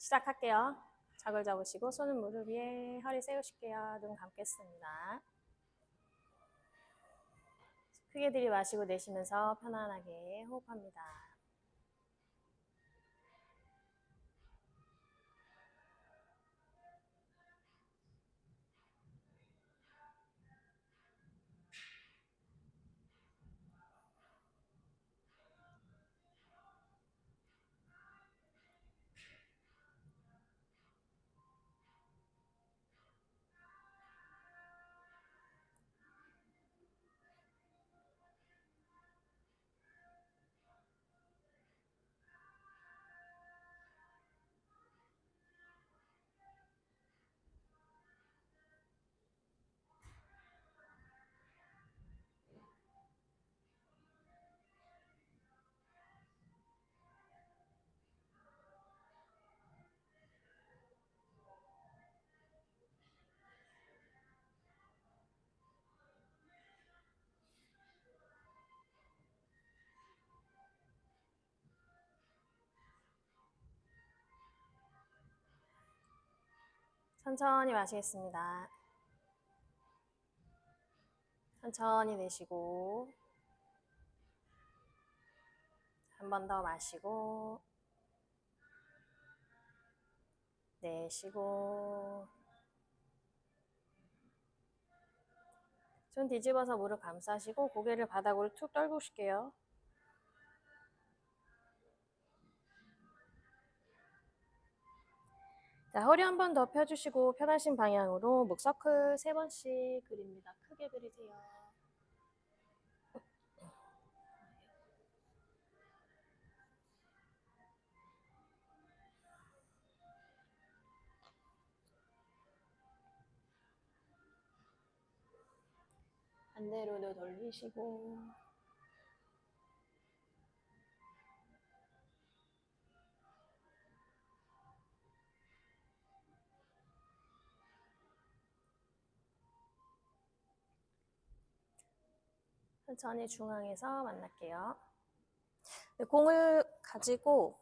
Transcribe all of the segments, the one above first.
시작할게요. 척을 잡으시고 손은 무릎 위에 허리 세우실게요. 눈 감겠습니다. 크게 들이마시고 내쉬면서 편안하게 호흡합니다. 천천히 마시겠습니다. 천천히 내쉬고 한 번 더 마시고 내쉬고 손 뒤집어서 무릎 감싸시고 고개를 바닥으로 툭 떨구실게요. 자, 허리 한 번 더 펴주시고 편하신 방향으로 목서클 3번씩 그립니다. 크게 그리세요. 반대로도 돌리시고 천천히 중앙에서 만날게요. 공을 가지고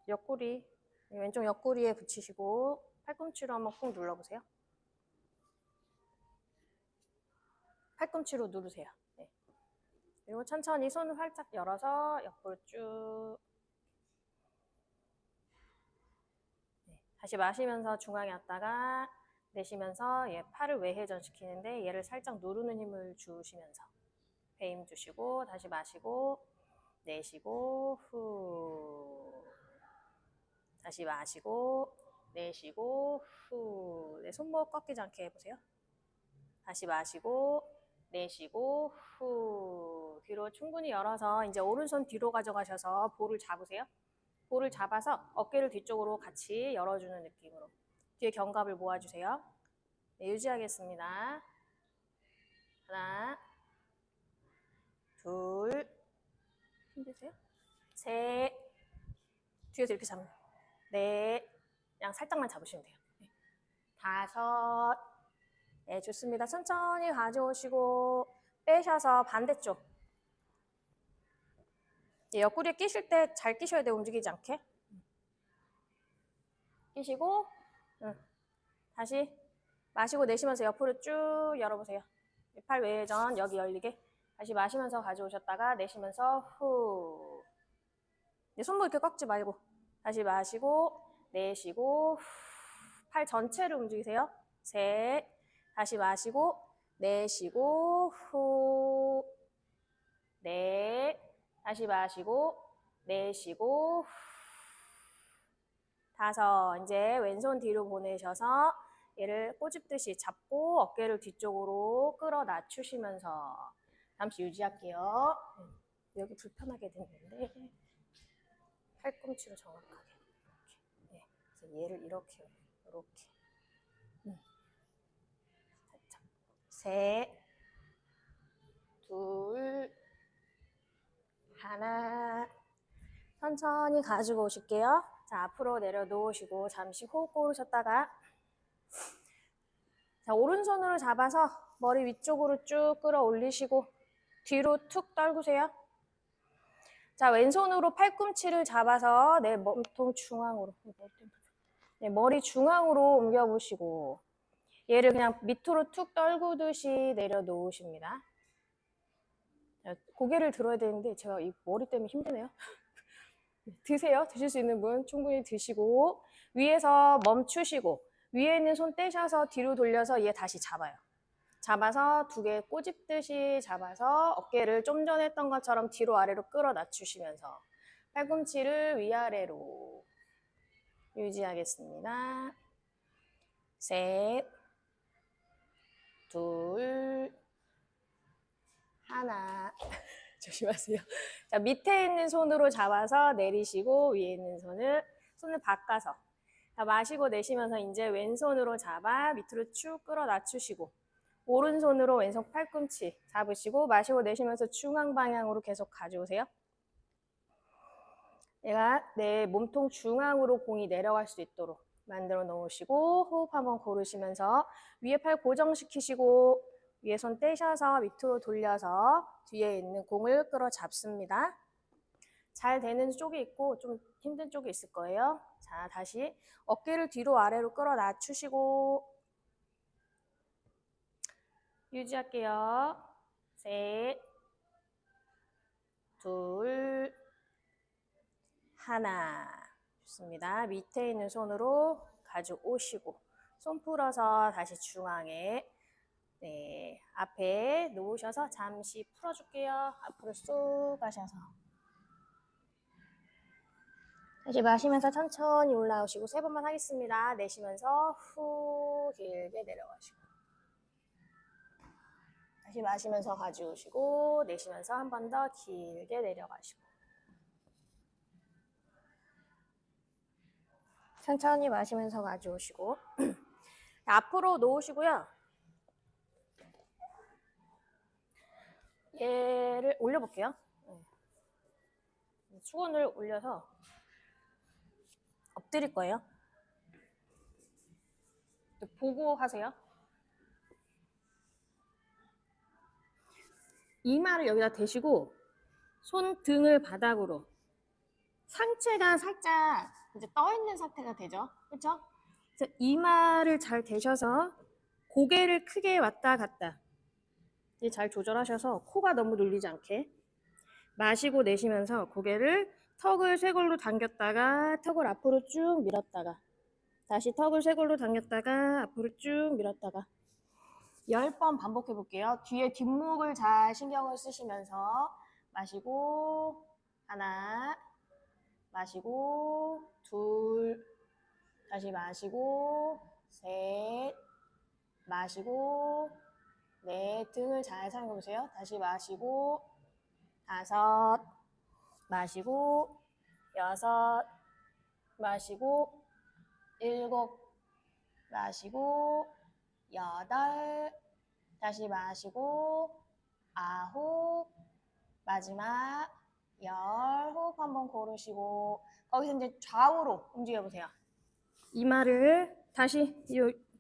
옆구리, 왼쪽 옆구리에 붙이시고 팔꿈치로 한번 꾹 눌러보세요. 팔꿈치로 누르세요. 네. 그리고 천천히 손 활짝 열어서 옆으로 쭉. 네. 다시 마시면서 중앙에 왔다가 내쉬면서 얘 팔을 외회전 시키는데 얘를 살짝 누르는 힘을 주시면서 배 힘 주시고 다시 마시고 내쉬고 후. 다시 마시고 내쉬고 후. 네, 손목 꺾이지 않게 해보세요. 다시 마시고 내쉬고 후. 뒤로 충분히 열어서 이제 오른손 뒤로 가져가셔서 볼을 잡으세요. 볼을 잡아서 어깨를 뒤쪽으로 같이 열어주는 느낌으로 뒤에 견갑을 모아주세요. 네, 유지하겠습니다. 하나, 둘, 힘드세요? 셋, 뒤에서 이렇게 잡는, 넷, 그냥 살짝만 잡으시면 돼요. 네. 다섯, 네, 좋습니다. 천천히 가져오시고 빼셔서 반대쪽. 네, 옆구리에 끼실 때 잘 끼셔야 돼요. 움직이지 않게. 끼시고 다시 마시고 내쉬면서 옆으로 쭉 열어보세요. 팔 외회전 여기 열리게. 다시 마시면서 가져오셨다가 내쉬면서 후. 손목 이렇게 꺾지 말고 다시 마시고 내쉬고 후. 팔 전체를 움직이세요. 셋. 다시 마시고 내쉬고 후. 넷. 다시 마시고 내쉬고 후. 다섯. 이제 왼손 뒤로 보내셔서 얘를 꼬집듯이 잡고 어깨를 뒤쪽으로 끌어 낮추시면서 잠시 유지할게요. 여기 불편하게 됐는데 팔꿈치로 정확하게 이렇게. 네. 그래서 얘를 이렇게 살짝. 셋, 둘, 하나. 천천히 가지고 오실게요. 자, 앞으로 내려놓으시고 잠시 호흡 고르셨다가 자, 오른손으로 잡아서 머리 위쪽으로 쭉 끌어올리시고 뒤로 툭 떨구세요. 자, 왼손으로 팔꿈치를 잡아서 내 몸통 중앙으로, 네, 머리 중앙으로 옮겨보시고 얘를 그냥 밑으로 툭 떨구듯이 내려놓으십니다. 자, 고개를 들어야 되는데 제가 이 머리 때문에 힘드네요. 드세요. 드실 수 있는 분 충분히 드시고 위에서 멈추시고 위에 있는 손 떼셔서 뒤로 돌려서 얘 다시 잡아요. 잡아서 두 개 꼬집듯이 잡아서 어깨를 좀 전에 했던 것처럼 뒤로 아래로 끌어 낮추시면서 팔꿈치를 위아래로 유지하겠습니다. 셋, 둘, 하나. 조심하세요. 자, 밑에 있는 손으로 잡아서 내리시고 위에 있는 손을 바꿔서 자, 마시고 내쉬면서 이제 왼손으로 잡아 밑으로 쭉 끌어 낮추시고 오른손으로 왼손 팔꿈치 잡으시고 마시고 내쉬면서 중앙 방향으로 계속 가져오세요. 내가 내 몸통 중앙으로 공이 내려갈 수 있도록 만들어 놓으시고 호흡 한번 고르시면서 위에 팔 고정시키시고 위에 손 떼셔서 밑으로 돌려서 뒤에 있는 공을 끌어 잡습니다. 잘 되는 쪽이 있고 좀 힘든 쪽이 있을 거예요. 자, 다시 어깨를 뒤로 아래로 끌어 낮추시고 유지할게요. 셋, 둘, 하나. 좋습니다. 밑에 있는 손으로 가져오시고 손 풀어서 다시 중앙에 네, 앞에 놓으셔서 잠시 풀어줄게요. 앞으로 쏙 가셔서 다시 마시면서 천천히 올라오시고 3번만 하겠습니다. 내쉬면서 후 길게 내려가시고 다시 마시면서 가져오시고 내쉬면서 한 번 더 길게 내려가시고 천천히 마시면서 가져오시고 앞으로 놓으시고요. 얘를 올려볼게요. 수건을 올려서 엎드릴 거예요. 보고 하세요. 이마를 여기다 대시고 손등을 바닥으로 상체가 살짝 이제 떠 있는 상태가 되죠. 그렇죠? 그래서 이마를 잘 대셔서 고개를 크게 왔다 갔다 잘 조절하셔서 코가 너무 눌리지 않게 마시고 내쉬면서 고개를 턱을 쇄골로 당겼다가 턱을 앞으로 쭉 밀었다가 다시 턱을 쇄골로 당겼다가 앞으로 쭉 밀었다가 10번 반복해 볼게요. 뒤에 뒷목을 잘 신경을 쓰시면서 마시고 하나 마시고 둘 다시 마시고 셋 마시고 넷 등을 잘 사용해 보세요. 다시 마시고 다섯 마시고 여섯 마시고 일곱 마시고 여덟 다시 마시고 아홉 마지막 열 호흡 한번 고르시고 거기서 이제 좌우로 움직여 보세요. 이마를 다시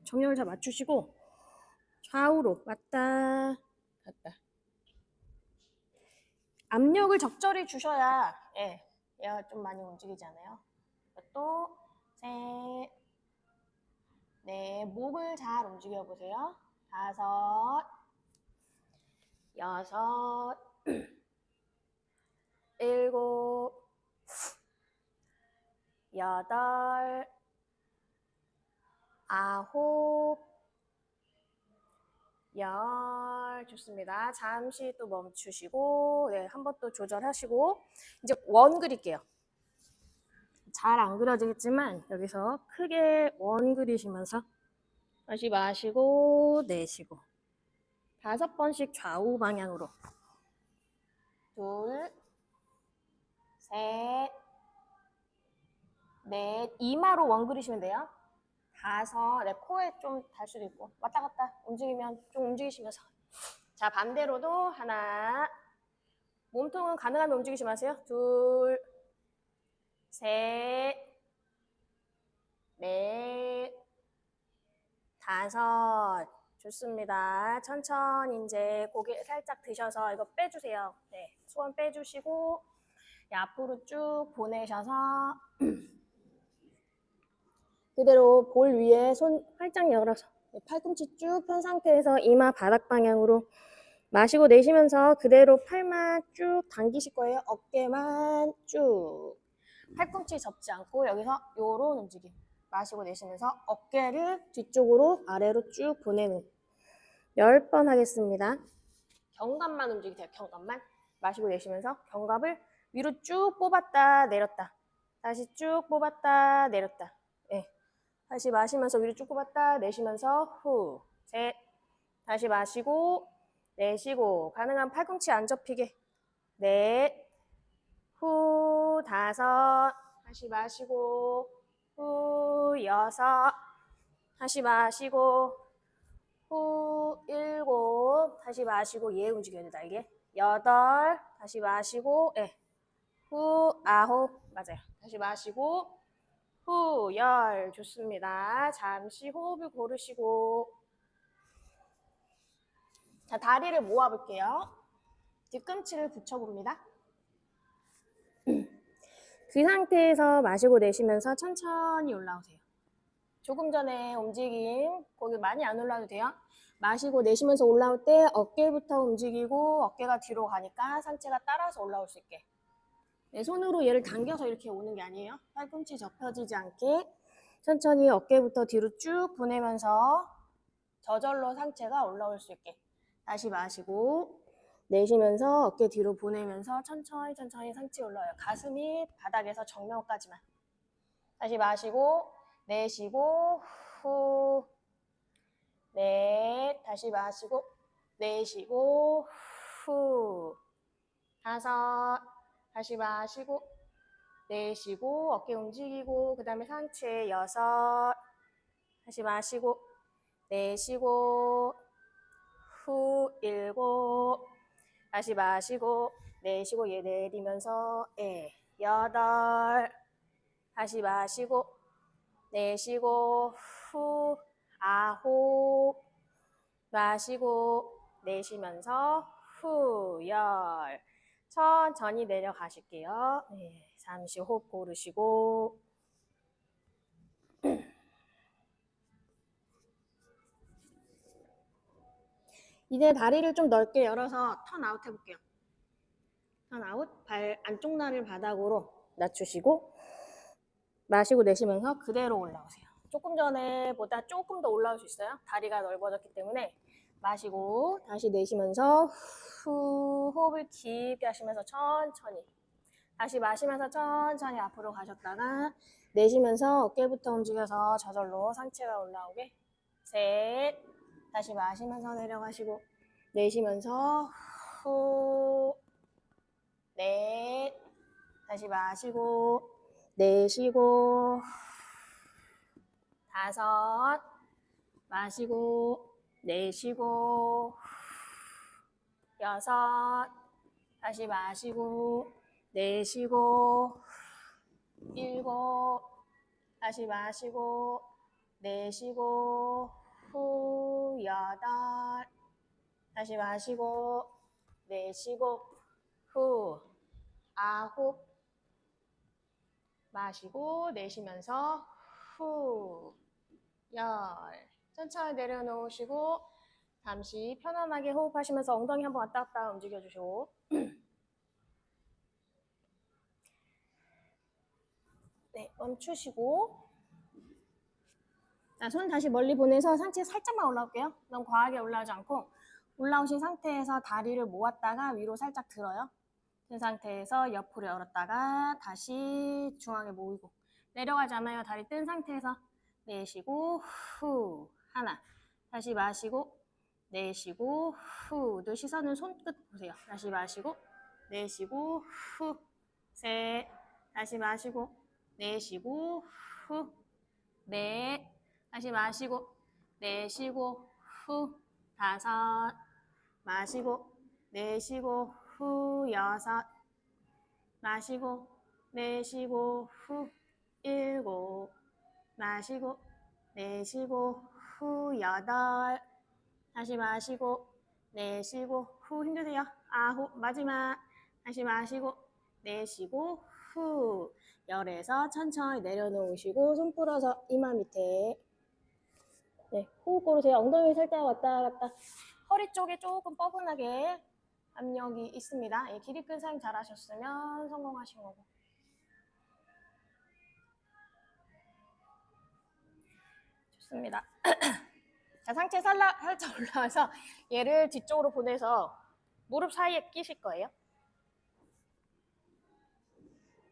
정렬을 잘 맞추시고 좌우로 왔다 갔다 압력을 적절히 주셔야 얘가 좀 많이 움직이잖아요. 또 셋, 넷, 목을 잘 움직여 보세요. 다섯, 여섯, 일곱, 여덟, 아홉, 열. 좋습니다. 잠시 또 멈추시고 한 번 또 조절하시고 이제 원 그릴게요. 잘 안 그려지겠지만 여기서 크게 원 그리시면서 다시 마시고 내쉬고 5번씩 좌우 방향으로 둘, 셋, 넷, 이마로 원 그리시면 돼요. 다섯, 코에 좀 달 수도 있고 왔다 갔다 움직이면 좀 움직이시면서 자 반대로도 하나 몸통은 가능하면 움직이지 마세요. 둘, 셋, 넷, 다섯. 좋습니다. 천천히 이제 고개 살짝 드셔서 이거 빼주세요. 네, 수건 빼주시고 앞으로 쭉 보내셔서 그대로 볼 위에 손 활짝 열어서 팔꿈치 쭉 편 상태에서 이마 바닥 방향으로 마시고 내쉬면서 그대로 팔만 쭉 당기실 거예요. 어깨만 쭉. 팔꿈치 접지 않고 여기서 요런 움직임. 마시고 내쉬면서 어깨를 뒤쪽으로 아래로 쭉 보내는 10번 하겠습니다. 견갑만 움직이세요. 견갑만. 마시고 내쉬면서 견갑을 위로 쭉 뽑았다 내렸다. 다시 쭉 뽑았다 내렸다. 네. 다시 마시면서 위로 쭉 뽑았다 내쉬면서 후. 셋. 다시 마시고 내쉬고 가능한 팔꿈치 안 접히게. 넷. 후. 다섯. 다시 마시고 후. 여섯. 다시 마시고 후. 일곱. 다시 마시고 얘 움직여야 돼 날개. 여덟. 다시 마시고 후. 아홉. 맞아요. 다시 마시고 후. 열. 좋습니다. 잠시 호흡을 고르시고 자, 다리를 모아볼게요. 뒤꿈치를 붙여봅니다. 그 상태에서 마시고 내쉬면서 천천히 올라오세요. 조금 전에 움직임, 거기 많이 안 올라도 돼요. 마시고 내쉬면서 올라올 때 어깨부터 움직이고 어깨가 뒤로 가니까 상체가 따라서 올라올 수 있게. 네, 손으로 얘를 당겨서 이렇게 오는 게 아니에요. 팔꿈치 접혀지지 않게 천천히 어깨부터 뒤로 쭉 보내면서 저절로 상체가 올라올 수 있게. 다시 마시고 내쉬면서 어깨 뒤로 보내면서 천천히 상체 올라와요. 가슴이 바닥에서 정면까지만. 다시 마시고 내쉬고 후. 넷. 다시 마시고 내쉬고 후. 다섯. 다시 마시고 내쉬고 어깨 움직이고 그 다음에 상체 여섯. 다시 마시고 내쉬고 후. 일곱. 다시 마시고 내쉬고 얘 내리면서 여덟. 다시 마시고 내쉬고 후. 아홉. 마시고 내쉬면서 후. 열. 천천히 내려가실게요. 잠시 호흡 고르시고 이제 다리를 좀 넓게 열어서 턴아웃 해볼게요. 턴아웃. 발 안쪽 날을 바닥으로 낮추시고 마시고 내쉬면서 그대로 올라오세요. 조금 전에보다 조금 더 올라올 수 있어요. 다리가 넓어졌기 때문에 마시고 다시 내쉬면서 후. 호흡을 깊게 하시면서 천천히 다시 마시면서 천천히 앞으로 가셨다가 내쉬면서 어깨부터 움직여서 저절로 상체가 올라오게. 셋. 다시 마시면서 내려가시고 내쉬면서 후. 넷. 다시 마시고 내쉬고 다섯. 마시고 내쉬고 여섯. 다시 마시고 내쉬고 일곱. 다시 마시고 내쉬고 후. 여덟. 다시 마시고 내쉬고 후. 아홉. 마시고 내쉬면서 후. 열. 천천히 내려놓으시고 잠시 편안하게 호흡하시면서 엉덩이 한번 왔다 갔다 움직여주시고 네, 멈추시고 자, 손 다시 멀리 보내서 상체 살짝만 올라올게요. 너무 과하게 올라오지 않고 올라오신 상태에서 다리를 모았다가 위로 살짝 들어요. 그 상태에서 옆으로 열었다가 다시 중앙에 모이고 내려가지 않아요. 다리 뜬 상태에서 내쉬고 후. 하나. 다시 마시고 내쉬고 후. 늘 시선은 손끝 보세요. 다시 마시고 내쉬고 후. 셋. 다시 마시고 내쉬고 후. 넷. 다시 마시고 내쉬고 후. 다섯. 마시고 내쉬고 후. 여섯. 마시고 내쉬고 후. 일곱. 마시고 내쉬고 후. 여덟. 다시 마시고 내쉬고 후. 힘주세요. 아홉. 마지막. 다시 마시고 내쉬고 후. 열에서 천천히 내려놓으시고 손 풀어서 이마 밑에. 네, 호흡 고르세요. 엉덩이 살짝 왔다 갔다. 허리 쪽에 조금 뻐근하게 압력이 있습니다. 예, 길이 큰 사용 잘하셨으면 성공하신 거고. 좋습니다. 자, 상체 살짝 올라와서 얘를 뒤쪽으로 보내서 무릎 사이에 끼실 거예요.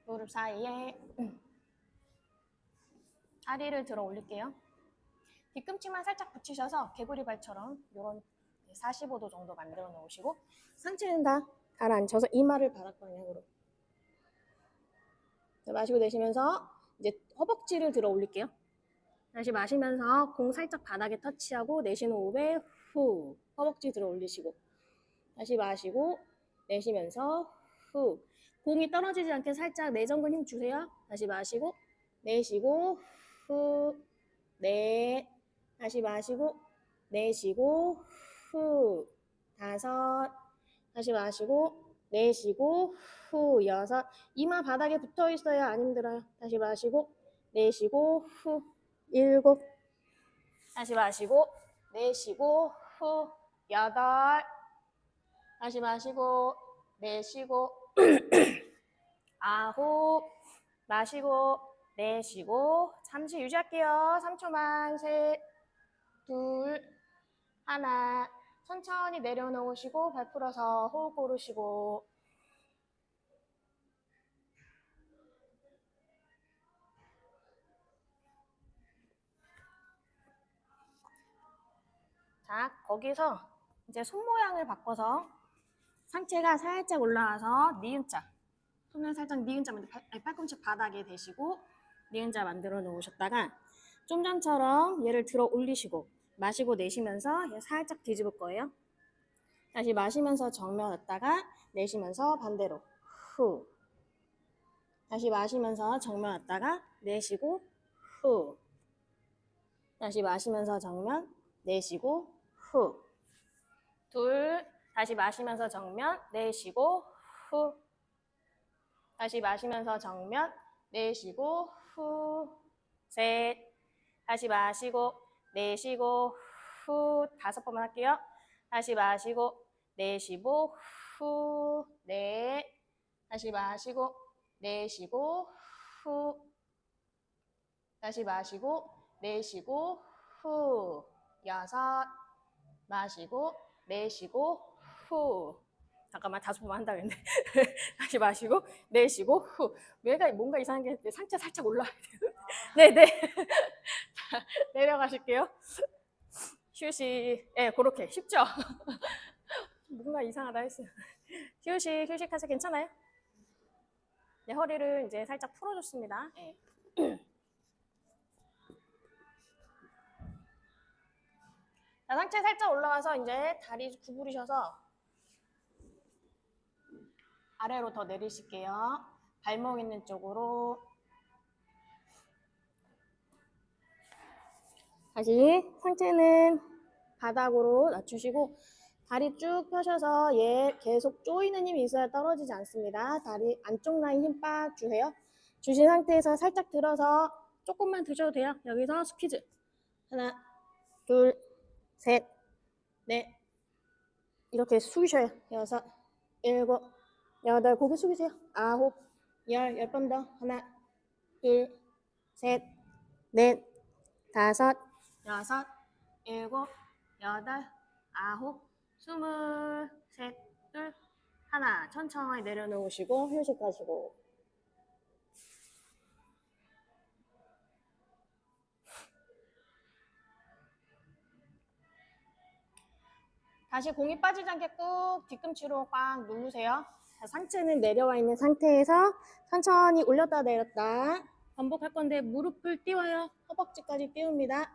무릎 사이에 다리를 들어 올릴게요. 뒤꿈치만 살짝 붙이셔서 개구리 발처럼 이런 45도 정도 만들어 놓으시고 상체는 다 가라앉혀서 이마를 바닥 방향으로. 자, 마시고 내쉬면서 이제 허벅지를 들어 올릴게요. 다시 마시면서 공 살짝 바닥에 터치하고 내쉬는 호흡에 후. 허벅지 들어 올리시고 다시 마시고 내쉬면서 후. 공이 떨어지지 않게 살짝 내전근 힘 주세요. 다시 마시고 내쉬고 후. 네. 다시 마시고 내쉬고 후. 다섯. 다시 마시고 내쉬고 후. 여섯. 이마 바닥에 붙어 있어야 안 힘들어요. 다시 마시고 내쉬고 후. 일곱. 다시 마시고 내쉬고 후. 여덟. 다시 마시고 내쉬고 아홉. 마시고 내쉬고 잠시 유지할게요. 3초만. 셋, 둘, 하나. 천천히 내려놓으시고 발 풀어서 호흡 고르시고. 자, 거기서 이제 손 모양을 바꿔서 상체가 살짝 올라와서 니은자. 손을 살짝 니은자 팔꿈치 바닥에 대시고 니은자 만들어 놓으셨다가 좀 전처럼 얘를 들어 올리시고 마시고 내쉬면서 얘 살짝 뒤집을 거예요. 다시 마시면서 정면 왔다가 내쉬면서 반대로 후. 다시 마시면서 정면 왔다가 내쉬고 후. 다시 마시면서 정면 내쉬고 후. 둘. 다시 마시면서 정면 내쉬고 후. 다시 마시면서 정면 내쉬고 후. 셋. 다시 마시고 내쉬고 후. 5번만 할게요. 다시 마시고 내쉬고 후. 넷. 다시 마시고 내쉬고 후. 다시 마시고 내쉬고 후. 여섯. 마시고 내쉬고 후. 잠깐만 5번만 한다 그랬는데 다시 마시고 내쉬고 후. 얘가 뭔가 이상한 게 있는데 상체 살짝 올라와야 돼요. 네네. 자, 내려가실게요. 휴식. 예, 그렇게 쉽죠? 뭔가 이상하다 했어요. 휴식하세요. 괜찮아요? 네, 허리를 이제 살짝 풀어줬습니다. 예. 자, 상체 살짝 올라와서 이제 다리 구부리셔서 아래로 더 내리실게요. 발목 있는 쪽으로. 다시 상체는 바닥으로 낮추시고 다리 쭉 펴셔서 얘 계속 조이는 힘이 있어야 떨어지지 않습니다. 다리 안쪽 라인 힘 빡 주세요. 주신 상태에서 살짝 들어서 조금만 드셔도 돼요. 여기서 스퀴즈. 하나, 둘, 셋, 넷. 이렇게 숙이셔요. 여섯, 일곱, 여덟. 고개 숙이세요. 아홉, 열. 10번 더. 하나, 둘, 셋, 넷, 다섯, 여섯, 일곱, 여덟, 아홉, 20. 셋, 둘, 하나. 천천히 내려놓으시고 휴식하시고. 다시 공이 빠지지 않게 꾹 뒤꿈치로 꽉 누르세요. 자, 상체는 내려와 있는 상태에서 천천히 올렸다 내렸다 반복할 건데 무릎을 띄워요. 허벅지까지 띄웁니다.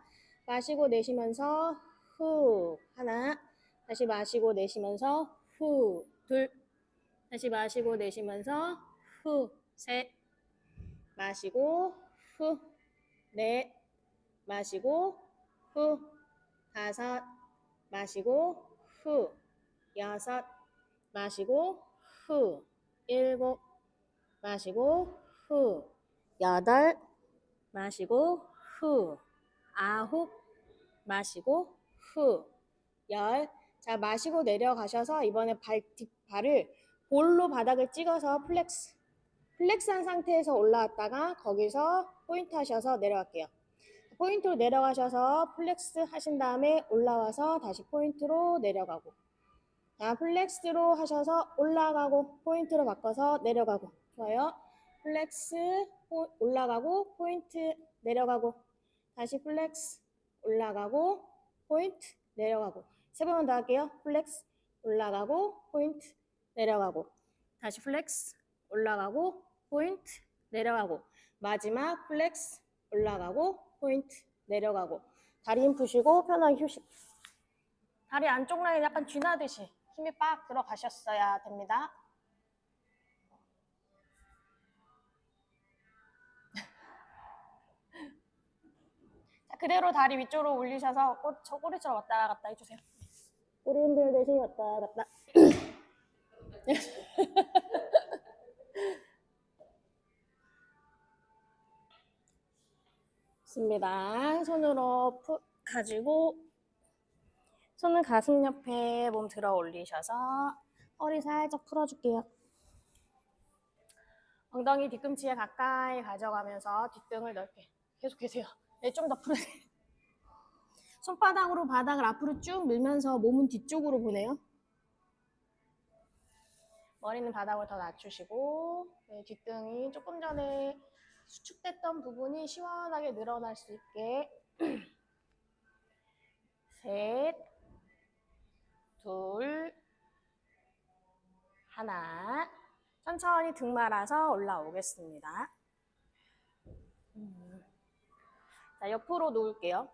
마시고 내쉬면서 후. 하나. 다시 마시고 내쉬면서 후. 둘. 다시 마시고 내쉬면서 후. 셋. 마시고 후. 넷. 마시고 후. 다섯. 마시고 후. 여섯. 마시고 후. 일곱. 마시고 후. 8 마시고 후. 9 마시고 후. 10. 자, 마시고 내려가셔서 이번에 발을 볼로 바닥을 찍어서 플렉스한 상태에서 올라왔다가 거기서 포인트 하셔서 내려갈게요. 포인트로 내려가셔서 플렉스 하신 다음에 올라와서 다시 포인트로 내려가고, 자, 플렉스로 하셔서 올라가고 포인트로 바꿔서 내려가고. 좋아요. 플렉스 올라가고 포인트 내려가고, 다시 플렉스 올라가고 포인트 내려가고. 3번만 더 할게요. 플렉스 올라가고 포인트 내려가고, 다시 플렉스 올라가고 포인트 내려가고, 마지막 플렉스 올라가고 포인트 내려가고. 다리 힘 푸시고 편하게 휴식. 다리 안쪽 라인 약간 쥐나듯이 힘이 빡 들어가셨어야 됩니다. 자, 그대로 다리 위쪽으로 올리셔서 꼬리처럼 왔다 갔다 해주세요. 꼬리 흔들듯이 왔다 갔다. 좋습니다. 손으로 가지고 손을 가슴 옆에 몸 들어 올리셔서 허리 살짝 풀어줄게요. 엉덩이 뒤꿈치에 가까이 가져가면서 뒷등을 넓게 계속 계세요. 네, 좀 더 풀어야 돼요. 손바닥으로 바닥을 앞으로 쭉 밀면서 몸은 뒤쪽으로 보내요. 머리는 바닥을 더 낮추시고, 네, 뒷등이 조금 전에 수축됐던 부분이 시원하게 늘어날 수 있게. 셋, 둘, 하나. 천천히 등 말아서 올라오겠습니다. 자, 옆으로 놓을게요.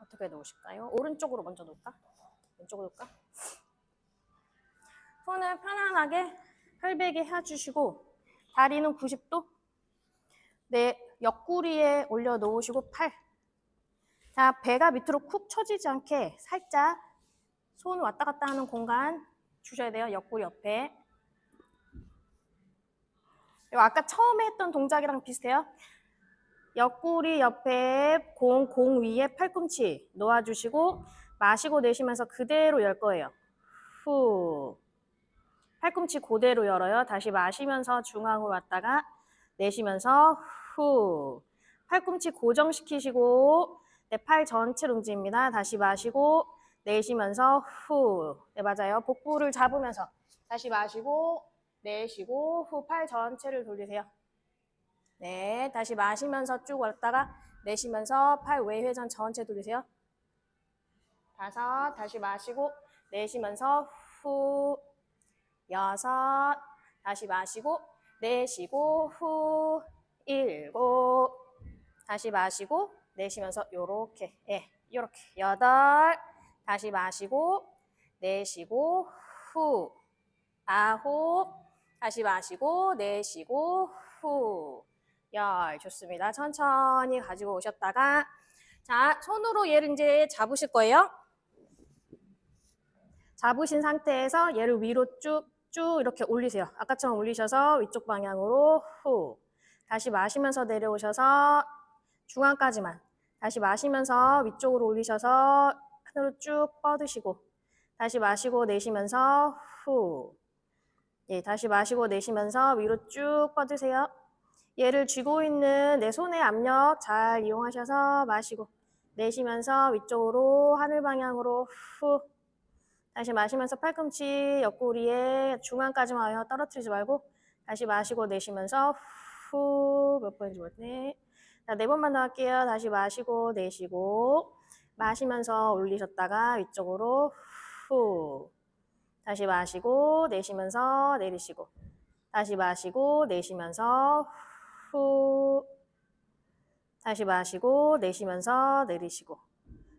어떻게 놓으실까요? 오른쪽으로 먼저 놓을까? 왼쪽으로 놓을까? 손을 편안하게 혈배게 해주시고, 다리는 90도. 네, 옆구리에 올려놓으시고 팔. 자, 배가 밑으로 쿡 처지지 않게 살짝 손 왔다 갔다 하는 공간 주셔야 돼요. 옆구리 옆에. 아까 처음에 했던 동작이랑 비슷해요. 옆구리 옆에 공 위에 팔꿈치 놓아주시고 마시고 내쉬면서 그대로 열 거예요. 후. 팔꿈치 그대로 열어요. 다시 마시면서 중앙으로 왔다가 내쉬면서 후. 팔꿈치 고정시키시고 네, 팔 전체를 움직입니다. 다시 마시고 내쉬면서 후. 네, 맞아요. 복부를 잡으면서 다시 마시고 내쉬고 후. 팔 전체를 돌리세요. 네, 다시 마시면서 쭉 왔다가 내쉬면서 팔 외회전 전체 돌리세요. 5, 다시 마시고 내쉬면서 후. 6, 다시 마시고 내쉬고 후. 7, 다시 마시고 내쉬면서 요렇게, 예, 요렇게. 8, 다시 마시고 내쉬고 후. 9, 다시 마시고 내쉬고 후. 10. 좋습니다. 천천히 가지고 오셨다가, 자, 손으로 얘를 이제 잡으실 거예요. 잡으신 상태에서 얘를 위로 쭉 이렇게 올리세요. 아까처럼 올리셔서 위쪽 방향으로 후. 다시 마시면서 내려오셔서 중앙까지만. 다시 마시면서 위쪽으로 올리셔서 하늘로 쭉 뻗으시고 다시 마시고 내쉬면서 후. 예, 다시 마시고 내쉬면서 위로 쭉 뻗으세요. 얘를 쥐고 있는 내 손의 압력 잘 이용하셔서 마시고 내쉬면서 위쪽으로 하늘 방향으로 후. 다시 마시면서 팔꿈치 옆구리에 중앙까지만 와요. 떨어뜨리지 말고 다시 마시고 내쉬면서 후. 몇 번인지 모르겠네. 자, 4번만 더 할게요. 다시 마시고 내쉬고 마시면서 올리셨다가 위쪽으로 후. 다시 마시고 내쉬면서 내리시고 다시 마시고 내쉬면서 후. 다시 마시고 내쉬면서 내리시고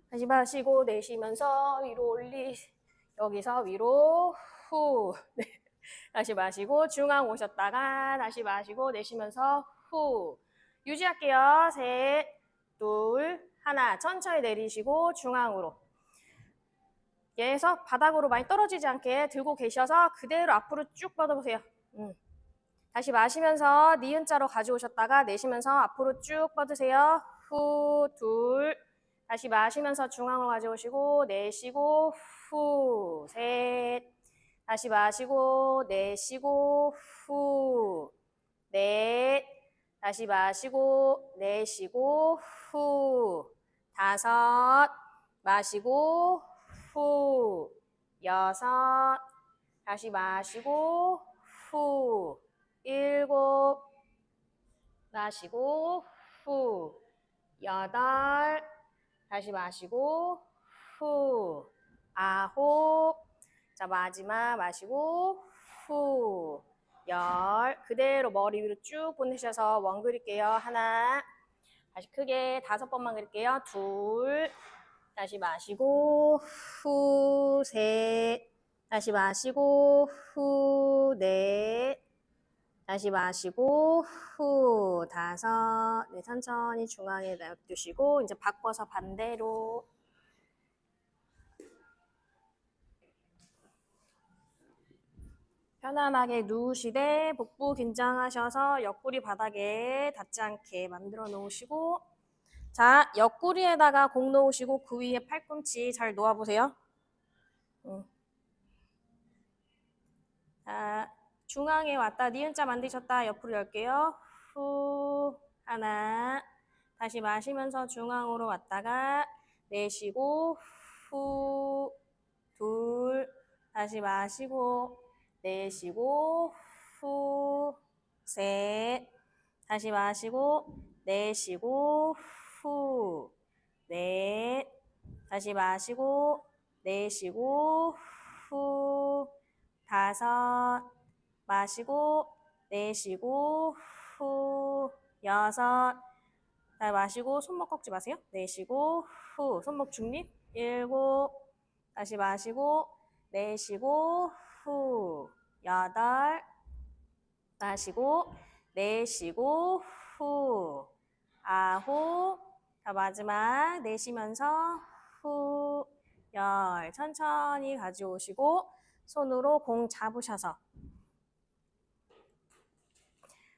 다시 마시고 내쉬면서 위로 여기서 위로 후. 네. 다시 마시고 중앙 오셨다가 다시 마시고 내쉬면서 후. 유지할게요. 3, 2, 1. 천천히 내리시고 중앙으로. 얘에서 바닥으로 많이 떨어지지 않게 들고 계셔서 그대로 앞으로 쭉 뻗어보세요. 다시 마시면서 니은자로 가져오셨다가 내쉬면서 앞으로 쭉 뻗으세요. 후, 둘. 다시 마시면서 중앙으로 가져오시고 내쉬고 후, 셋. 다시 마시고 내쉬고 후, 넷. 다시 마시고 내쉬고 후, 다섯. 마시고 후, 여섯. 다시 마시고 후, 일곱. 마시고 후, 여덟. 다시 마시고 후, 아홉. 자, 마지막 마시고 후, 열. 그대로 머리 위로 쭉 보내셔서 원 그릴게요. 하나. 다시 크게 5번만 그릴게요. 둘. 다시 마시고 후, 셋. 다시 마시고 후, 넷. 다시 마시고 후, 다섯. 네, 천천히 중앙에 놔두시고 이제 바꿔서 반대로. 편안하게 누우시되 복부 긴장하셔서 옆구리 바닥에 닿지 않게 만들어 놓으시고, 자, 옆구리에다가 공 놓으시고 그 위에 팔꿈치 잘 놓아보세요. 자, 중앙에 왔다 니은자 만드셨다. 옆으로 열게요. 후, 하나. 다시 마시면서 중앙으로 왔다가 내쉬고 후, 둘. 다시 마시고 내쉬고 후, 셋. 다시 마시고 내쉬고 후, 넷. 다시 마시고 내쉬고 후, 다섯. 마시고 내쉬고 후, 여섯. 잘 마시고 손목 꺾지 마세요. 내쉬고 후, 손목 중립. 일곱. 다시 마시고 내쉬고 후, 여덟. 마시고 내쉬고 후, 아홉. 자, 마지막 내쉬면서 후, 열. 천천히 가져오시고 손으로 공 잡으셔서,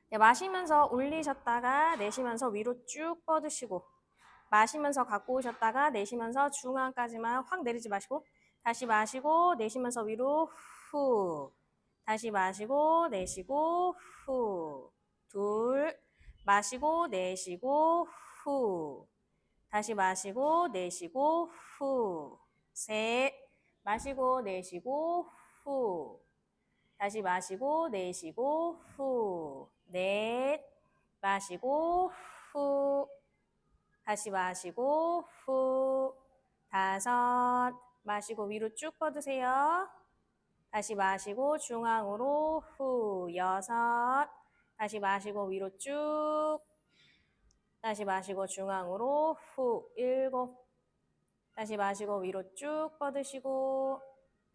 네, 마시면서 올리셨다가 내쉬면서 위로 쭉 뻗으시고, 마시면서 갖고 오셨다가 내쉬면서 중앙까지만 확 내리지 마시고, 다시 마시고 내쉬면서 위로 후. 다시 마시고 내쉬고 후. 둘. 마시고 내쉬고 후. 다시 마시고 내쉬고 후. 셋. 마시고 내쉬고 후. 다시 마시고 내쉬고 후. 넷. 마시고 후. 다시 마시고 후. 다섯. 마시고 위로 쭉 뻗으세요. 다시 마시고 중앙으로 후. 여섯. 다시 마시고 위로 쭉. 다시 마시고 중앙으로 후. 일곱. 다시 마시고 위로 쭉 뻗으시고,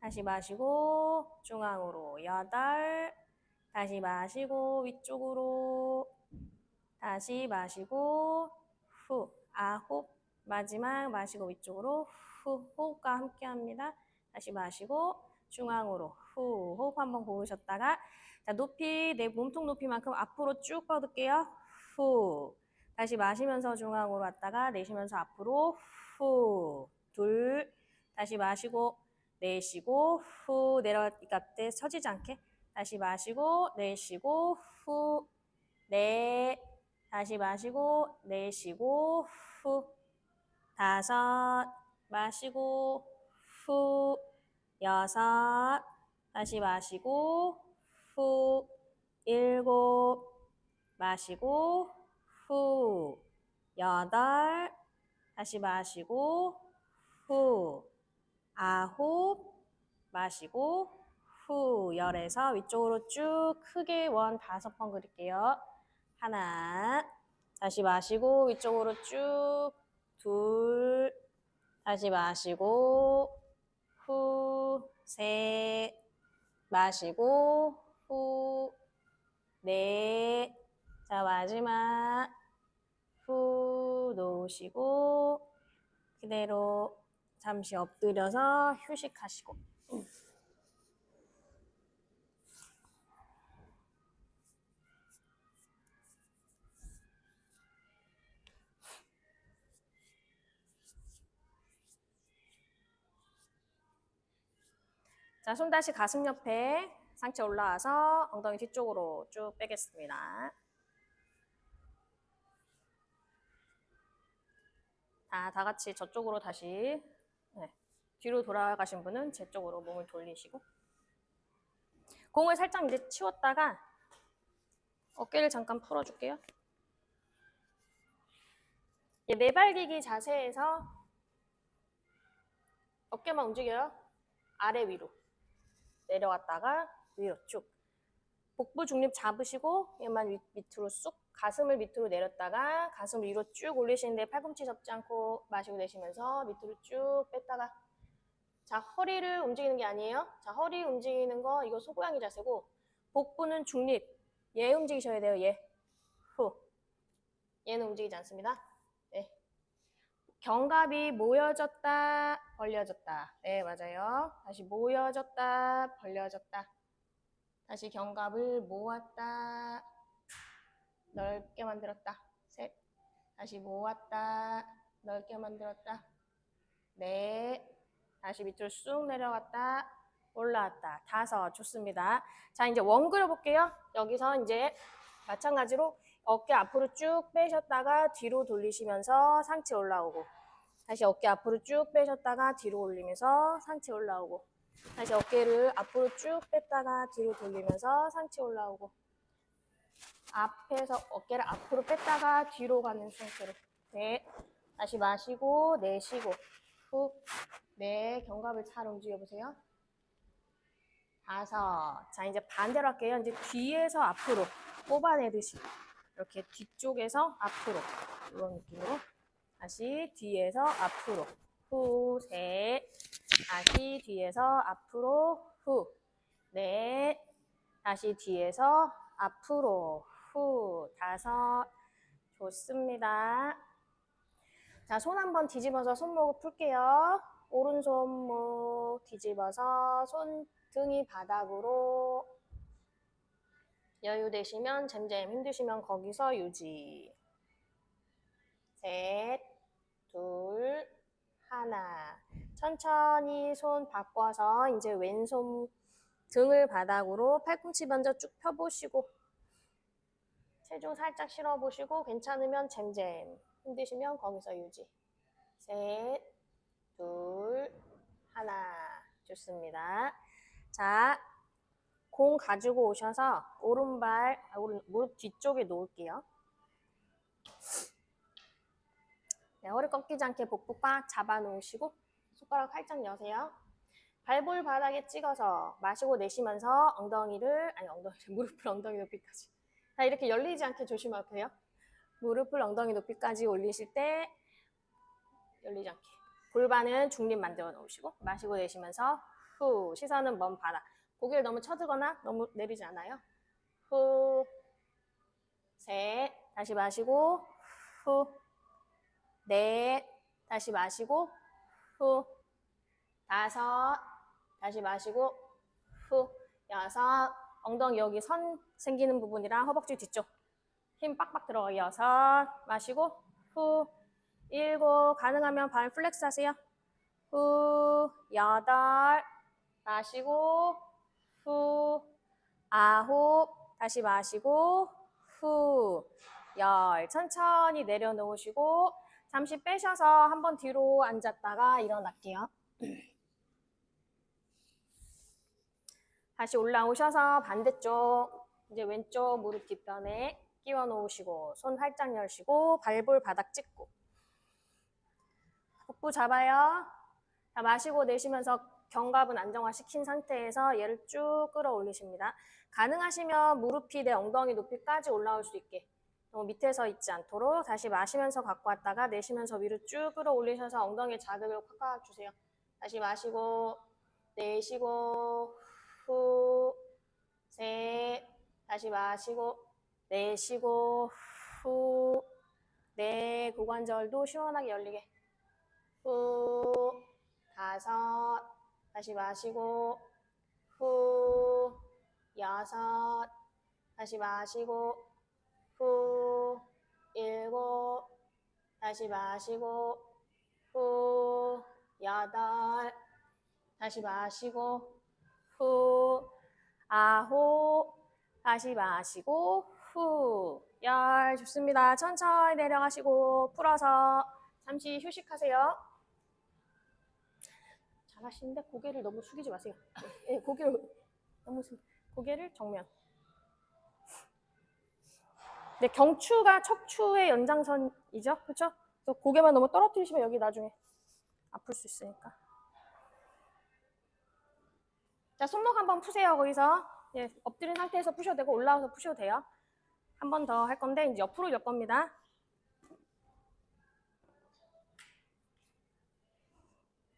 다시 마시고 중앙으로 여덟. 다시 마시고 위쪽으로. 다시 마시고 후. 아홉. 마지막 마시고 위쪽으로 후. 호흡과 함께 합니다. 다시 마시고 중앙으로 후. 호흡 한번 고르셨다가, 자, 높이, 내 몸통 높이만큼 앞으로 쭉 뻗을게요. 후. 다시 마시면서 중앙으로 왔다가 내쉬면서 앞으로 후. 둘. 다시 마시고 내쉬고 후. 내려갈 때 처지지 않게. 다시 마시고 내쉬고 후. 넷. 다시 마시고 내쉬고 후. 다섯. 마시고 후. 여섯. 다시 마시고 후. 일곱. 마시고 후. 여덟. 다시 마시고 후. 아홉. 마시고 후. 열에서 위쪽으로 쭉 크게 원 5번 그릴게요. 하나. 다시 마시고 위쪽으로 쭉. 둘. 다시 마시고 후. 셋. 마시고 후. 넷. 자, 마지막 후. 놓으시고 그대로 잠시 엎드려서 휴식하시고. 자, 손 다시 가슴 옆에 상체 올라와서 엉덩이 뒤쪽으로 쭉 빼겠습니다. 다 같이 저쪽으로 다시 뒤로 돌아가신 분은 제 쪽으로 몸을 돌리시고 공을 살짝 이제 치웠다가 어깨를 잠깐 풀어줄게요. 내발기기 자세에서 어깨만 움직여요. 아래 위로 내려갔다가 위로 쭉. 복부 중립 잡으시고 얘만 밑으로 쑥. 가슴을 밑으로 내렸다가 가슴을 위로 쭉 올리시는데 팔꿈치 접지 않고 마시고 내쉬면서 밑으로 쭉 뺐다가 자, 허리를 움직이는 게 아니에요. 자, 허리 움직이는 거 이거 소고양이 자세고 복부는 중립. 얘 움직이셔야 돼요. 얘. 후. 얘는 움직이지 않습니다. 네. 견갑이 모여졌다, 벌려졌다. 네, 맞아요. 다시 모여졌다, 벌려졌다. 다시 견갑을 모았다, 넓게 만들었다. 셋. 다시 모았다, 넓게 만들었다. 넷. 다시 밑으로 쑥 내려갔다, 올라왔다. 5. 좋습니다. 자, 이제 원 그려볼게요. 여기서 이제 마찬가지로 어깨 앞으로 쭉 빼셨다가 뒤로 돌리시면서 상체 올라오고 다시 어깨 앞으로 쭉 빼셨다가 뒤로 올리면서 상체 올라오고 다시 어깨를 앞으로 쭉 뺐다가 뒤로 돌리면서 상체 올라오고 앞에서 어깨를 앞으로 뺐다가 뒤로 가는 상태로. 네. 다시 마시고 내쉬고 후. 네. 견갑을 잘 움직여보세요. 5. 자, 이제 반대로 할게요. 이제 뒤에서 앞으로 뽑아내듯이 이렇게 뒤쪽에서 앞으로 이런 느낌으로 다시 뒤에서 앞으로 후. 셋. 다시 뒤에서 앞으로 후. 넷. 다시 뒤에서 앞으로 후. 5. 좋습니다. 자, 손 한번 뒤집어서 손목을 풀게요. 오른손목 뒤집어서 손등이 바닥으로. 여유 되시면 잼잼, 힘드시면 거기서 유지. 셋, 둘, 하나. 천천히 손 바꿔서 이제 왼손 등을 바닥으로 팔꿈치 먼저 쭉 펴보시고 체중 살짝 실어보시고 괜찮으면 잼잼, 힘드시면 거기서 유지. 셋, 둘, 하나. 좋습니다. 자, 공 가지고 오셔서 오른발, 무릎 뒤쪽에 놓을게요. 네, 허리 꺾이지 않게 복부 꽉 잡아 놓으시고 손가락 활짝 여세요. 발볼 바닥에 찍어서 마시고 내쉬면서 무릎을 엉덩이 높이까지. 자, 이렇게 열리지 않게 조심하세요. 무릎을 엉덩이 높이까지 올리실 때 열리지 않게. 골반은 중립 만들어 놓으시고 마시고 내쉬면서 후. 시선은 먼 바닥. 고개를 너무 쳐들거나 너무 내리지 않아요. 후. 셋. 다시 마시고 후. 넷. 다시 마시고 후. 5. 다시 마시고 후. 6. 엉덩이 여기 선 생기는 부분이랑 허벅지 뒤쪽 힘 빡빡 들어가. 6. 마시고 후. 7. 가능하면 발 플렉스 하세요. 후. 8. 마시고 후. 9. 다시 마시고 후. 10. 천천히 내려놓으시고 잠시 빼셔서 한번 뒤로 앉았다가 일어날게요. 다시 올라오셔서 반대쪽 이제 왼쪽 무릎 뒷편에 끼워 놓으시고 손 활짝 열시고 발볼 바닥 찍고 복부 잡아요. 자, 마시고 내쉬면서 견갑은 안정화시킨 상태에서 얘를 쭉 끌어올리십니다. 가능하시면 무릎이 내 엉덩이 높이까지 올라올 수 있게 너무 밑에서 있지 않도록 다시 마시면서 갖고 왔다가 내쉬면서 위로 쭉 끌어올리셔서 엉덩이에 자극을 꽉꽉 주세요. 다시 마시고 내쉬고 후. 셋. 다시 마시고 내쉬고 후. 네. 고관절도 시원하게 열리게 후. 5, 다시 마시고, 후, 6, 다시 마시고, 후, 7, 다시 마시고, 후, 8, 다시 마시고, 후, 9, 다시 마시고, 후, 10. 좋습니다. 천천히 내려가시고 풀어서 잠시 휴식하세요. 잘하시는데 고개를 너무 숙이지 마세요. 네, 고개를 정면. 네, 경추가 척추의 연장선이죠, 그렇죠? 그래서 고개만 너무 떨어뜨리시면 여기 나중에 아플 수 있으니까. 자, 손목 한번 푸세요. 거기서 예, 엎드린 상태에서 푸셔도 되고 올라와서 푸셔도 돼요. 한 번 더 할 건데 이제 옆으로 열 겁니다.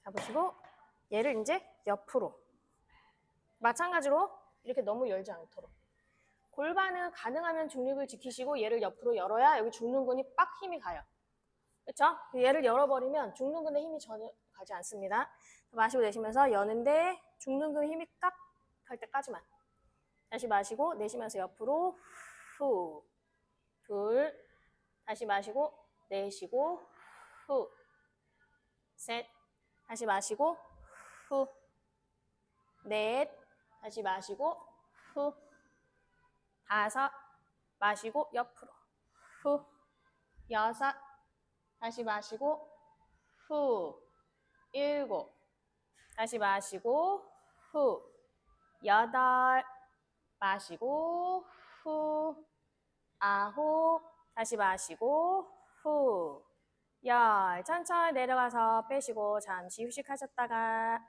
잡으시고 얘를 이제 옆으로 마찬가지로 이렇게 너무 열지 않도록 골반은 가능하면 중립을 지키시고 얘를 옆으로 열어야 여기 중둔근이 빡 힘이 가요. 그렇죠? 얘를 열어버리면 중둔근에 힘이 전혀 가지 않습니다. 마시고 내쉬면서 여는데 중둔근 힘이 깍 할 때까지만. 다시 마시고 내쉬면서 옆으로 후, 둘, 다시 마시고 내쉬고 후, 셋, 다시 마시고 후, 넷, 다시 마시고 후, 5, 마시고 옆으로 후, 6, 다시 마시고 후, 7, 다시 마시고 후, 8, 마시고 후, 9, 다시 마시고 후, 10. 천천히 내려가서 빼시고 잠시 휴식하셨다가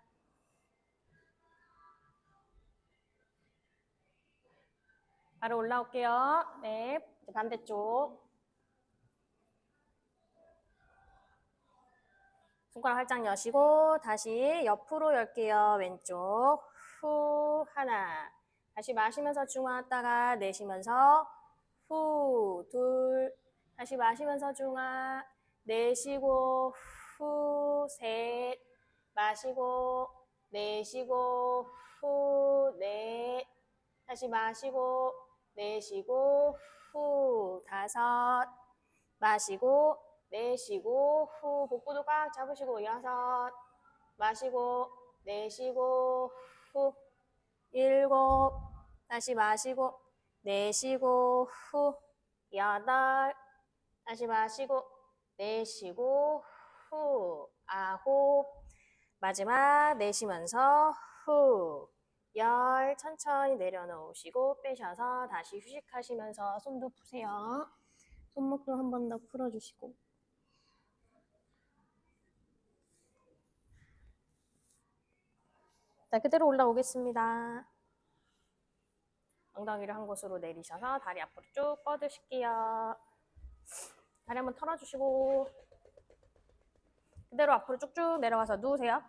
바로 올라올게요. 네, 이제 반대쪽. 손가락 활짝 여시고 다시 옆으로 열게요. 왼쪽 후, 하나. 다시 마시면서 중화했다가 내쉬면서 후, 둘. 다시 마시면서 중화. 내쉬고 후, 셋. 마시고 내쉬고 후, 넷. 다시 마시고 내쉬고 후, 5. 마시고 내쉬고 후, 복부도 꽉 잡으시고 6. 마시고 내쉬고 후, 7. 다시 마시고 내쉬고 후, 8. 다시 마시고 내쉬고 후, 9. 마지막 내쉬면서 후, 10. 천천히 내려놓으시고 빼셔서 다시 휴식하시면서 손도 푸세요. 손목도 한 번 더 풀어주시고. 자, 그대로 올라오겠습니다. 엉덩이를 한 곳으로 내리셔서 다리 앞으로 쭉 뻗으실게요. 다리 한번 털어주시고 그대로 앞으로 쭉쭉 내려가서 누우세요.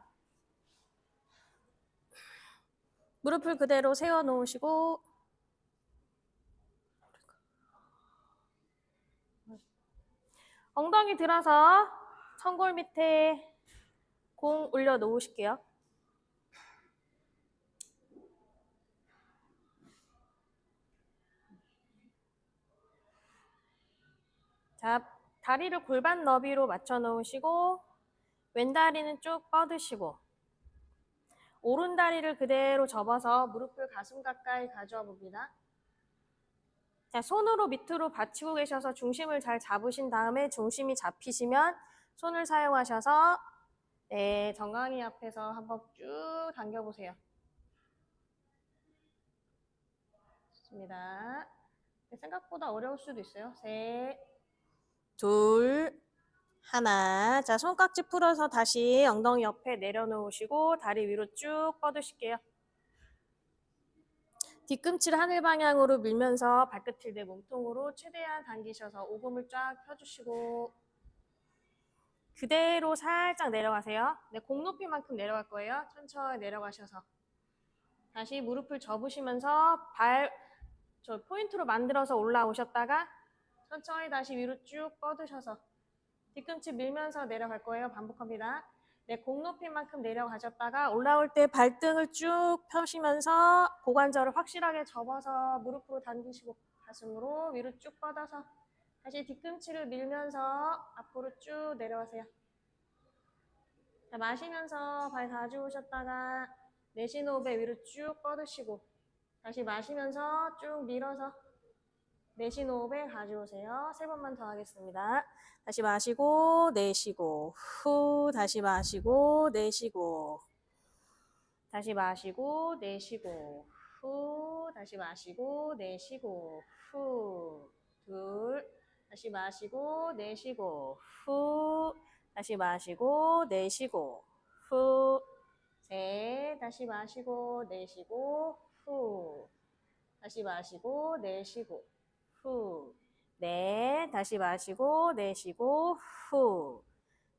무릎을 그대로 세워놓으시고 엉덩이 들어서 천골 밑에 공 올려놓으실게요. 자, 다리를 골반 너비로 맞춰 놓으시고 왼다리는 쭉 뻗으시고 오른 다리를 그대로 접어서 무릎을 가슴 가까이 가져와 봅니다. 자, 손으로 밑으로 받치고 계셔서 중심을 잘 잡으신 다음에 중심이 잡히시면 손을 사용하셔서 네, 정강이 앞에서 한번 쭉 당겨보세요. 좋습니다. 생각보다 어려울 수도 있어요. 셋, 둘, 하나. 자, 손깍지 풀어서 다시 엉덩이 옆에 내려놓으시고 다리 위로 쭉 뻗으실게요. 뒤꿈치를 하늘 방향으로 밀면서 발끝을 내 몸통으로 최대한 당기셔서 오금을 쫙 펴주시고 그대로 살짝 내려가세요. 네, 공 높이만큼 내려갈 거예요. 천천히 내려가셔서 다시 무릎을 접으시면서 저 포인트로 만들어서 올라오셨다가 천천히 다시 위로 쭉 뻗으셔서 뒤꿈치 밀면서 내려갈 거예요. 반복합니다. 네, 공 높이만큼 내려가셨다가 올라올 때 발등을 쭉 펴시면서 고관절을 확실하게 접어서 무릎으로 당기시고 가슴으로 위로 쭉 뻗어서 다시 뒤꿈치를 밀면서 앞으로 쭉 내려가세요. 자, 마시면서 발 가져오셨다가 내쉬는 호흡에 위로 쭉 뻗으시고 다시 마시면서 쭉 밀어서 내쉬는 호흡에 가져오세요. 3번만 더 하겠습니다. 다시 마시고 내쉬고 후 다시 마시고 내쉬고 다시 마시고 내쉬고 후 다시 마시고 내쉬고 후 둘 다시 마시고 내쉬고 후 다시 마시고 내쉬고 후 셋 다시 마시고 내쉬고 후 다시 마시고 내쉬고 후 넷 다시 마시고 내쉬고 후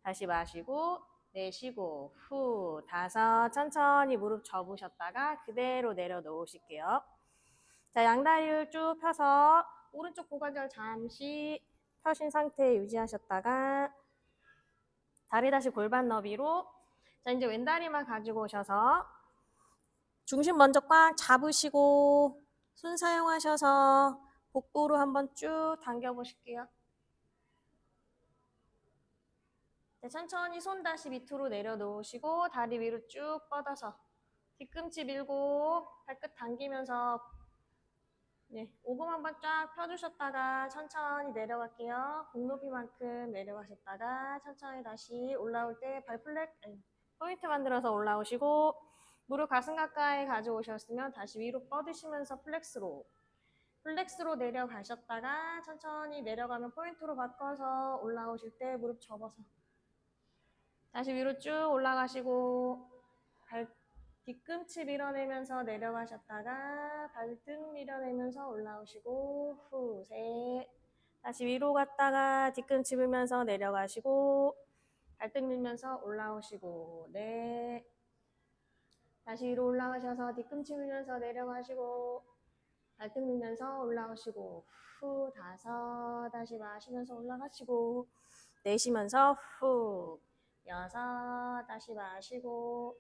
다시 마시고 내쉬고 후 다섯 천천히 무릎 접으셨다가 그대로 내려놓으실게요. 자, 양다리를 쭉 펴서 오른쪽 고관절 잠시 펴신 상태 유지하셨다가 다리 다시 골반 너비로 자 이제 왼다리만 가지고 오셔서 중심 먼저 꽉 잡으시고 손 사용하셔서 복부로 한번 쭉 당겨 보실게요. 네, 천천히 손 다시 밑으로 내려놓으시고 다리 위로 쭉 뻗어서 뒤꿈치 밀고 발끝 당기면서 네, 오금 한번 쫙 펴주셨다가 천천히 내려갈게요. 공 높이만큼 내려가셨다가 천천히 다시 올라올 때 발 포인트 만들어서 올라오시고 무릎 가슴 가까이 가져오셨으면 다시 위로 뻗으시면서 플렉스로 내려가셨다가 천천히 내려가면 포인트로 바꿔서 올라오실 때 무릎 접어서 다시 위로 쭉 올라가시고 뒤꿈치 밀어내면서 내려가셨다가 발등 밀어내면서 올라오시고 후 셋 다시 위로 갔다가 뒤꿈치 밀면서 내려가시고 발등 밀면서 올라오시고 넷 다시 위로 올라가셔서 뒤꿈치 밀면서 내려가시고 발등 밀면서 올라오시고 후 다섯 다시 마시면서 올라가시고 내쉬면서 후 여섯 다시 마시고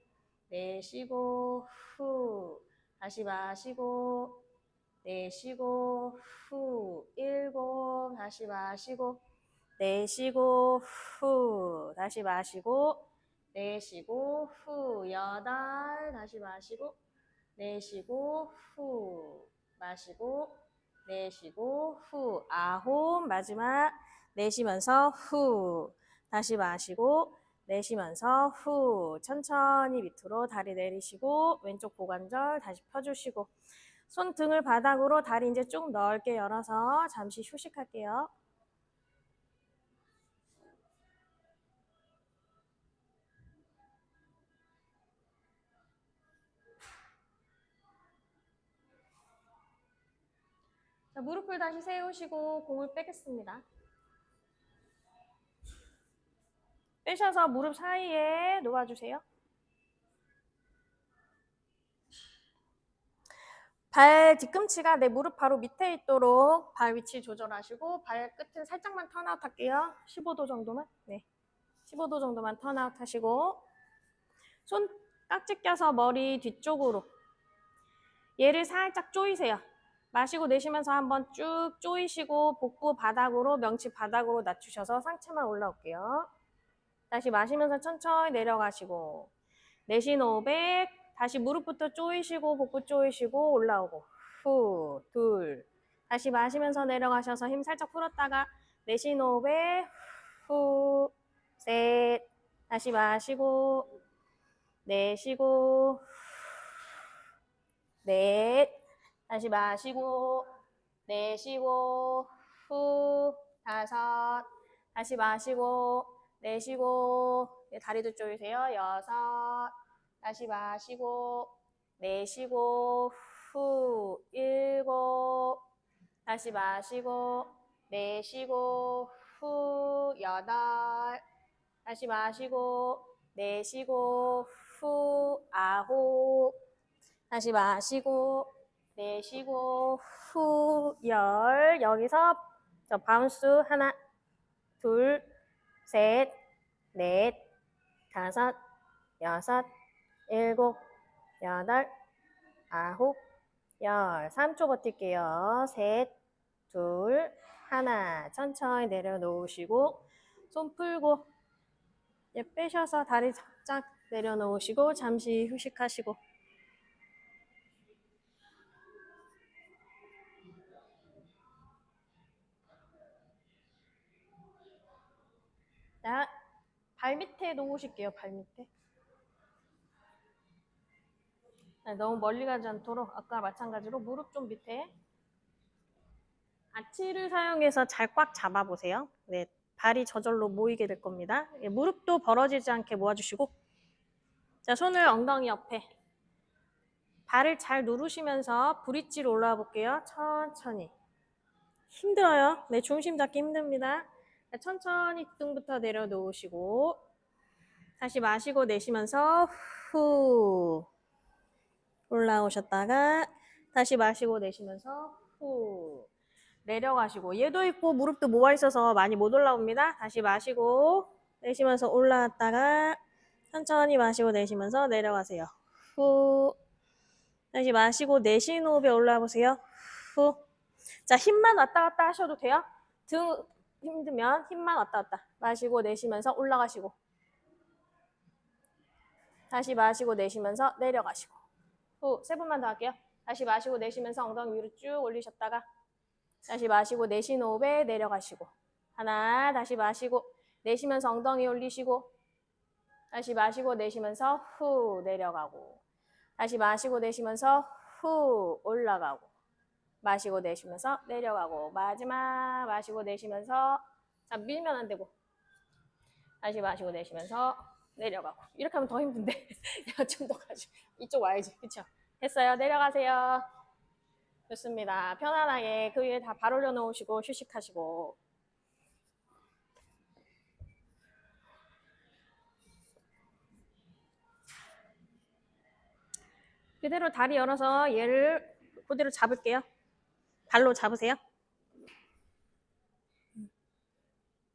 내쉬고 후 다시 마시고 내쉬고 후 일곱 다시 마시고 내쉬고 후 다시 마시고 내쉬고 후 여덟 다시 마시고 내쉬고 후 마시고 내쉬고 후 아홉 마지막 내쉬면서 후 다시 마시고 내쉬면서 후 천천히 밑으로 다리 내리시고 왼쪽 고관절 다시 펴주시고 손 등을 바닥으로 다리 이제 쭉 넓게 열어서 잠시 휴식할게요. 자, 무릎을 다시 세우시고 공을 빼겠습니다. 빼셔서 무릎 사이에 놓아주세요. 발 뒤꿈치가 내 무릎 바로 밑에 있도록 발 위치 조절하시고 발끝은 살짝만 턴아웃 할게요. 15도 정도만. 네, 15도 정도만 턴아웃 하시고 손 깍지 껴서 머리 뒤쪽으로 얘를 살짝 조이세요. 마시고 내쉬면서 한번 쭉 조이시고 복부 바닥으로 명치 바닥으로 낮추셔서 상체만 올라올게요. 다시 마시면서 천천히 내려가시고 내쉬는 호흡에 다시 무릎부터 조이시고 복부 조이시고 올라오고 후 둘 다시 마시면서 내려가셔서 힘 살짝 풀었다가 내쉬는 호흡에 후 셋 다시 마시고 내쉬고 넷 다시 마시고 내쉬고 후 다섯 다시 마시고 내쉬고 다리도 조이세요. 여섯 다시 마시고 내쉬고 후 일곱 다시 마시고 내쉬고 후 여덟 다시 마시고 내쉬고 후 아홉 다시 마시고 내쉬고 후 열 여기서 바운스 하나 둘 셋 넷 다섯, 여섯, 일곱, 여덟, 아홉, 열. 3초 버틸게요. 셋, 둘, 하나. 천천히 내려놓으시고 손 풀고 빼셔서 다리 쫙 내려놓으시고 잠시 휴식하시고. 자, 발 밑에 놓으실게요. 발 밑에. 네, 너무 멀리 가지 않도록 아까 마찬가지로 무릎 좀 밑에. 아치를 사용해서 잘 꽉 잡아보세요. 네, 발이 저절로 모이게 될 겁니다. 예, 무릎도 벌어지지 않게 모아주시고. 자, 손을 엉덩이 옆에. 발을 잘 누르시면서 브릿지로 올라와 볼게요. 천천히. 힘들어요. 네, 중심 잡기 힘듭니다. 자, 천천히 등부터 내려놓으시고 다시 마시고 내쉬면서 후 올라오셨다가 다시 마시고 내쉬면서 후 내려가시고 얘도 있고 무릎도 모아 있어서 많이 못 올라옵니다. 다시 마시고 내쉬면서 올라왔다가 천천히 마시고 내쉬면서 내려가세요. 후 다시 마시고 내쉬는 호흡에 올라와 보세요. 후. 자, 힘만 왔다 갔다 하셔도 돼요. 등 힘들면 힘만 왔다 갔다. 마시고 내쉬면서 올라가시고. 다시 마시고 내쉬면서 내려가시고. 후, 3번만 더 할게요. 다시 마시고 내쉬면서 엉덩이 위로 쭉 올리셨다가 다시 마시고 내쉬는 호흡에 내려가시고. 하나, 다시 마시고 내쉬면서 엉덩이 올리시고 다시 마시고 내쉬면서 후 내려가고 다시 마시고 내쉬면서 후 올라가고 마시고 내쉬면서 내려가고 마지막 마시고 내쉬면서 자 밀면 안 되고 다시 마시고 내쉬면서 내려가고 이렇게 하면 더 힘든데 좀 더 가지고 이쪽 와야지 그쵸? 됐어요. 내려가세요. 좋습니다. 편안하게 그 위에 다 발 올려놓으시고 휴식하시고 그대로 다리 열어서 얘를 그대로 잡을게요. 발로 잡으세요.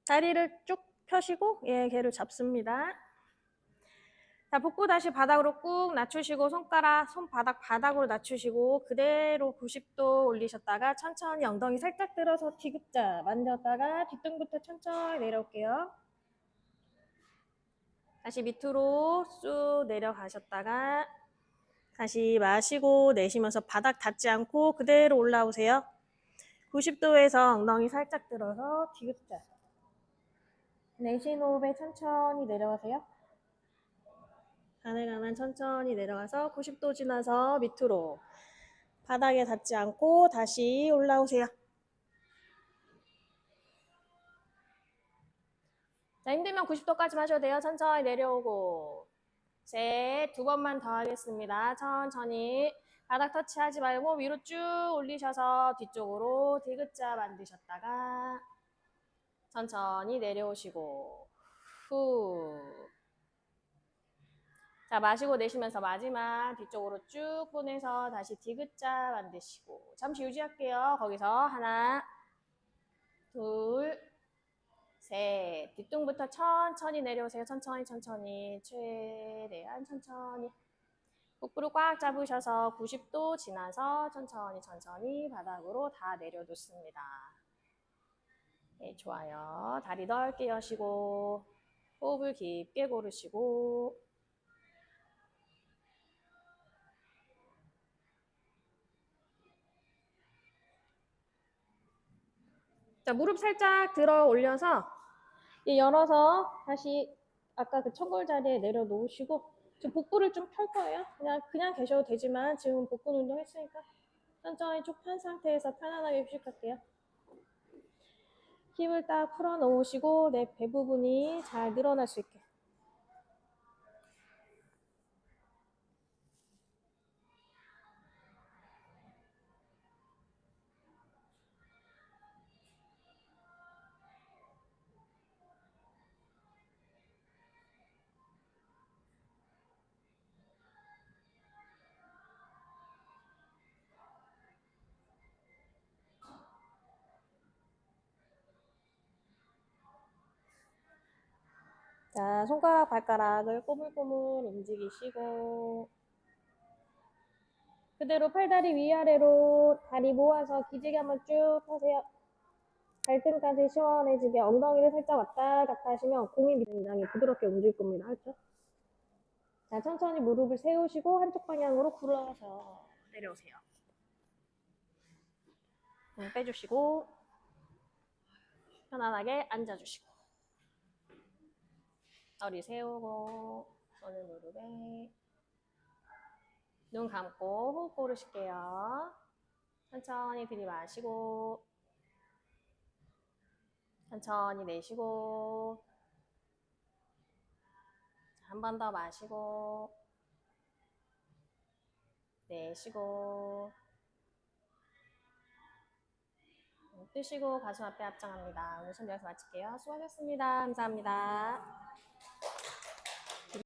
다리를 쭉 펴시고 걔를 잡습니다. 자, 복부 다시 바닥으로 꾹 낮추시고 손바닥 바닥으로 낮추시고 그대로 90도 올리셨다가 천천히 엉덩이 살짝 들어서 디귿자 만졌다가 뒷등부터 천천히 내려올게요. 다시 밑으로 쑥 내려가셨다가 다시 마시고 내쉬면서 바닥 닿지 않고 그대로 올라오세요. 90도에서 엉덩이 살짝 들어서 디귿자. 내쉬는 호흡에 천천히 내려가세요. 가능하면 천천히 내려가서 90도 지나서 밑으로 바닥에 닿지 않고 다시 올라오세요. 자, 힘들면 90도까지 하셔도 돼요. 천천히 내려오고 셋, 2번만 더 하겠습니다. 천천히 바닥 터치하지 말고 위로 쭉 올리셔서 뒤쪽으로 디귿자 만드셨다가 천천히 내려오시고 후. 자, 마시고 내쉬면서 마지막 뒤쪽으로 쭉 보내서 다시 디귿자 만드시고 잠시 유지할게요. 거기서 하나, 둘, 셋. 뒷등부터 천천히 내려오세요. 천천히 최대한 천천히 복부를 꽉 잡으셔서 90도 지나서 천천히 바닥으로 다 내려놓습니다. 네, 좋아요. 다리 넓게 여시고 호흡을 깊게 고르시고 자, 무릎 살짝 들어 올려서 열어서 다시 아까 그 천골 자리에 내려놓으시고 지금 복부를 좀 펼 거예요. 그냥 계셔도 되지만 지금 복부 운동 했으니까 천천히 쭉 편 상태에서 편안하게 휴식할게요. 힘을 딱 풀어 놓으시고 내 배 부분이 잘 늘어날 수 있게. 자, 손가락, 발가락을 꼬물꼬물 움직이시고 그대로 팔다리 위아래로 다리 모아서 기지개 한번 쭉 펴세요. 발등까지 시원해지게 엉덩이를 살짝 왔다 갔다 하시면 공이 굉장히 부드럽게 움직일 겁니다. 알죠? 자, 천천히 무릎을 세우시고 한쪽 방향으로 굴러서 내려오세요. 빼주시고 편안하게 앉아주시고 허리 세우고 손을 무릎에 눈 감고 호흡 고르실게요. 천천히 들이마시고 천천히 내쉬고 한 번 더 마시고 내쉬고 뜨시고 가슴 앞에 합장합니다. 오늘 수업 여기서 마칠게요. 수고하셨습니다. 감사합니다.